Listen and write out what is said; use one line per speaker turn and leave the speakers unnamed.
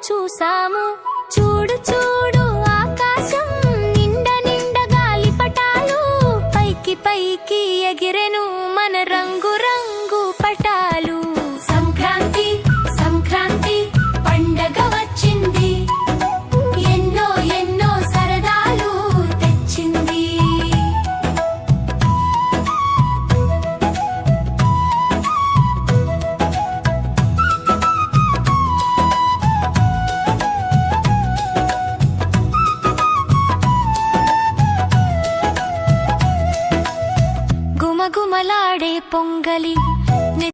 చూసాము. చూడు చూడు ఆకాశం నిండ నిండ గాలిపటాలు, పైకి పైకి ఎగిరెను మన రంగు రంగు పటాలు. సంక్రాంతి సంక్రాంతి పండగ వచ్చింది, ఎన్నో ఎన్నో సరదాలు తెచ్చింది. గుమగుమలాడే పొంగలి